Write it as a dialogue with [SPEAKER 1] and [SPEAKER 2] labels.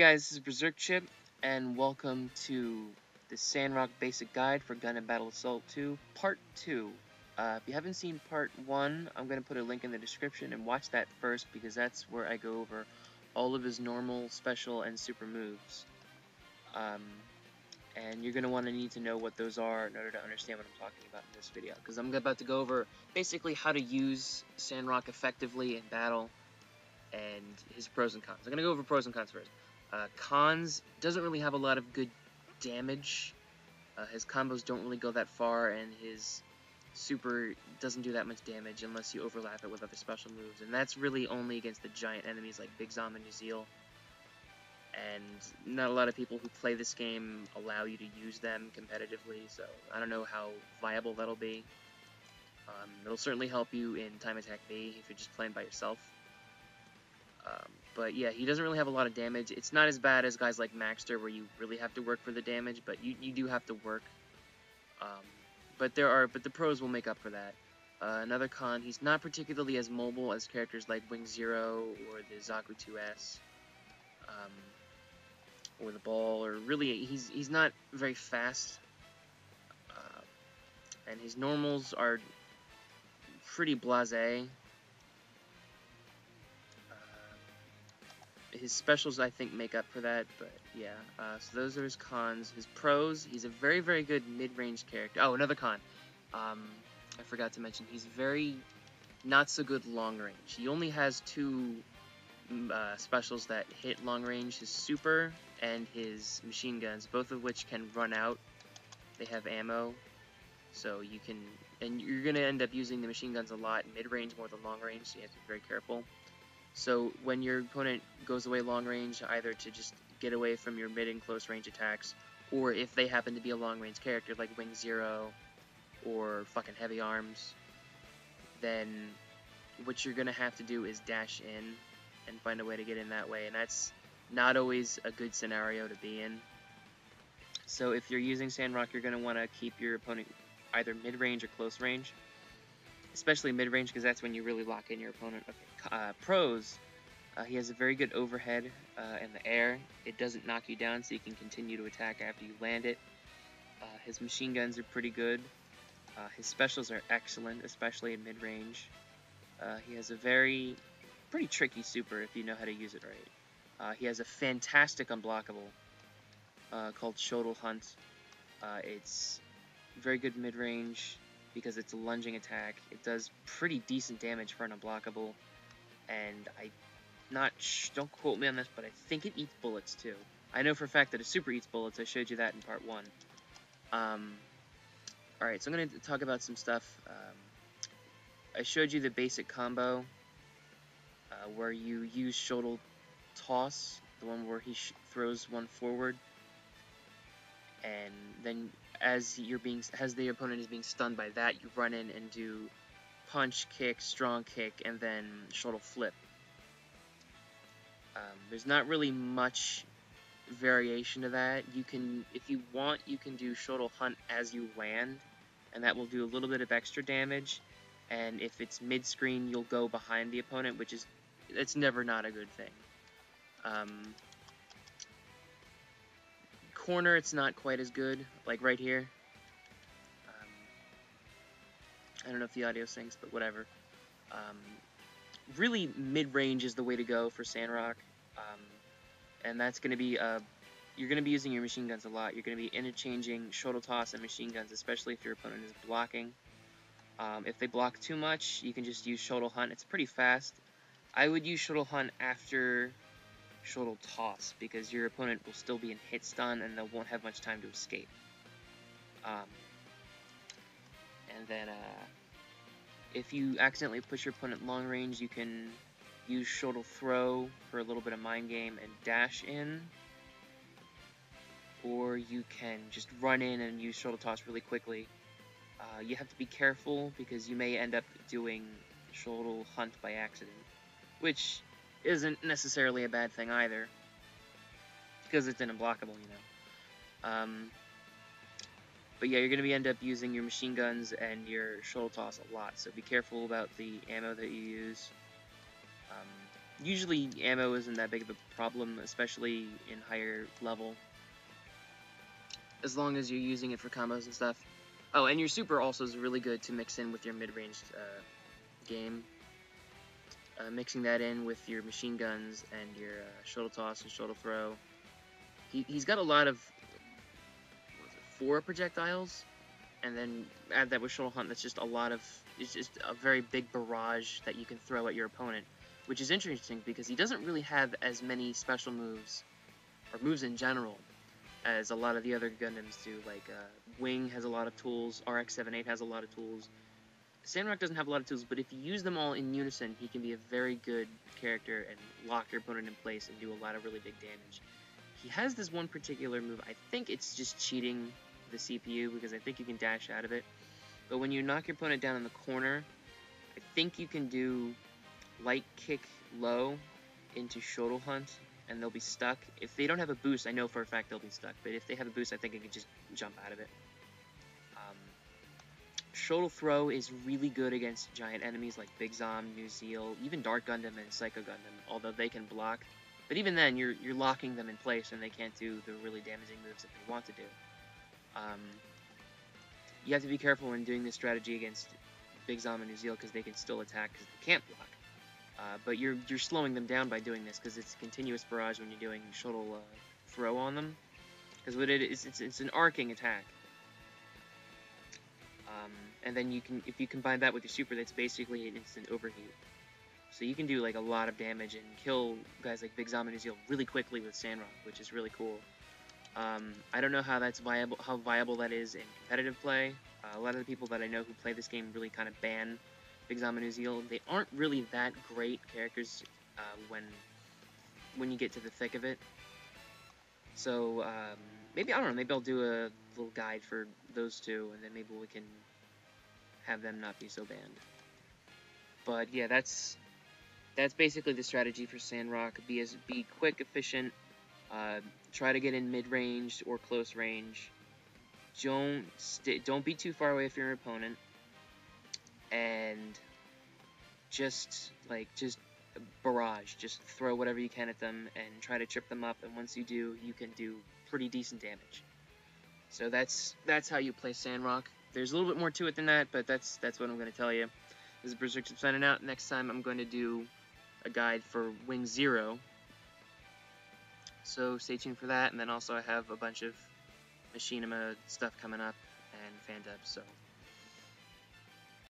[SPEAKER 1] guys, this is BerserkChip, and welcome to the Sandrock Basic Guide for Gundam Battle Assault 2, Part 2. If you haven't seen Part 1, I'm going to put a link in the description and watch that first because that's where I go over all of his normal, special, and super moves. And you're going to want to need to know what those are in order to understand what I'm talking about in this video, because I'm about to go over basically how to use Sandrock effectively in battle and his pros and cons. I'm going to go over pros and cons first. Cons, doesn't really have a lot of good damage. His combos don't really go that far, and his super doesn't do that much damage unless you overlap it with other special moves, and that's really only against the giant enemies like Big Zom and Uzil. And not a lot of people who play this game allow you to use them competitively, so I don't know how viable that'll be. It'll certainly help you in Time Attack B if you're just playing by yourself. But yeah, he doesn't really have a lot of damage. It's not as bad as guys like Maxter, where you really have to work for the damage, but you do have to work. But the pros will make up for that. Another con, he's not particularly as mobile as characters like Wing Zero or the Zaku 2S, or the Ball, or really he's not very fast. And his normals are pretty blasé. His specials, I think, make up for that, but yeah. So those are his cons. His pros, he's a very, very good mid-range character. Oh, another con. I forgot to mention, he's very not so good long range. He only has two specials that hit long range, his super and his machine guns, both of which can run out. They have ammo, so you can, and you're going to end up using the machine guns a lot mid-range more than long range, so you have to be very careful. So when your opponent goes away long range, either to just get away from your mid and close range attacks, or if they happen to be a long range character like Wing Zero or fucking Heavy Arms, then what you're gonna have to do is dash in and find a way to get in that way, and that's not always a good scenario to be in. So if you're using Sandrock, you're gonna want to keep your opponent either mid range or close range. Especially mid-range, because that's when you really lock in your opponent. Okay. Pros, he has a very good overhead in the air. It doesn't knock you down, so you can continue to attack after you land it. His machine guns are pretty good. His specials are excellent, especially in mid-range. He has a pretty tricky super if you know how to use it right. He has a fantastic unblockable called Xolo Hunt. It's very good mid-range, because it's a lunging attack. It does pretty decent damage for an unblockable, and don't quote me on this, but I think it eats bullets too. I know for a fact that a super eats bullets. I showed you that in part 1. Alright, so I'm going to talk about some stuff. I showed you the basic combo, where you use Xolo Toss, the one where he throws one forward, and then as the opponent is being stunned by that, you run in and do punch, kick, strong kick, and then Xolo flip. There's not really much variation to that. You can, if you want, you can do Xolo Hunt as you land, and that will do a little bit of extra damage. And if it's mid-screen, you'll go behind the opponent, it's never not a good thing. Corner, it's not quite as good, like right here. I don't know if the audio syncs, but whatever. Really, mid-range is the way to go for Sandrock, and that's going to be, you're going to be using your machine guns a lot. You're going to be interchanging Xolo Toss and machine guns, especially if your opponent is blocking. If they block too much, you can just use Xolo Hunt. It's pretty fast. I would use Xolo Hunt after Xolo Toss, because your opponent will still be in hit stun and they won't have much time to escape. And then if you accidentally push your opponent long range, you can use Xolo Throw for a little bit of mind game and dash in, or you can just run in and use Xolo Toss really quickly. You have to be careful, because you may end up doing Xolo Hunt by accident, which isn't necessarily a bad thing either, because it's an unblockable, you know. But yeah, you're going to end up using your machine guns and your Xolo Toss a lot, so be careful about the ammo that you use. Usually ammo isn't that big of a problem, especially in higher level, as long as you're using it for combos and stuff. Oh, and your super also is really good to mix in with your mid-range game. Mixing that in with your machine guns and your Xolo Toss and Xolo Throw. He's got a lot of 4 projectiles, and then add that with Xolo Hunt. That's just a lot of, it's just a very big barrage that you can throw at your opponent, which is interesting because he doesn't really have as many special moves, or moves in general, as a lot of the other Gundams do. Like Wing has a lot of tools, RX-78 has a lot of tools. Sandrock doesn't have a lot of tools, but if you use them all in unison, he can be a very good character and lock your opponent in place and do a lot of really big damage. He has this one particular move. I think it's just cheating the CPU, because I think you can dash out of it. But when you knock your opponent down in the corner, I think you can do light kick low into Xolo Hunt, and they'll be stuck. If they don't have a boost, I know for a fact they'll be stuck. But if they have a boost, I think I could just jump out of it. Xolo Throw is really good against giant enemies like Big Zom, New Zeal, even Dark Gundam and Psycho Gundam, although they can block. But even then, you're locking them in place, and they can't do the really damaging moves that they want to do. You have to be careful when doing this strategy against Big Zom and New Zeal, because they can still attack because they can't block. But you're slowing them down by doing this, because it's a continuous barrage when you're doing Xolo Throw on them. Because what it is, it's an arcing attack. And then you can, if you combine that with your super, that's basically an instant overheat. So you can do like a lot of damage and kill guys like Big Zom and New Zeal really quickly with Sandrock, which is really cool. I don't know how that's viable, how viable that is in competitive play. A lot of the people that I know who play this game really kind of ban Big Zom and New Zeal. They aren't really that great characters when you get to the thick of it. So maybe, I don't know, maybe I'll do a little guide for those two, and then maybe we can have them not be so banned. But yeah, that's basically the strategy for Sandrock. Be quick, efficient. Try to get in mid-range or close range. Don't be too far away from your opponent, and just barrage. Just throw whatever you can at them and try to trip them up. And once you do, you can do pretty decent damage. So that's how you play Sandrock. There's a little bit more to it than that, but that's what I'm going to tell you. This is BerserkChip signing out. Next time I'm going to do a guide for Wing 0. So stay tuned for that, and then also I have a bunch of machinima stuff coming up and fan dubs, so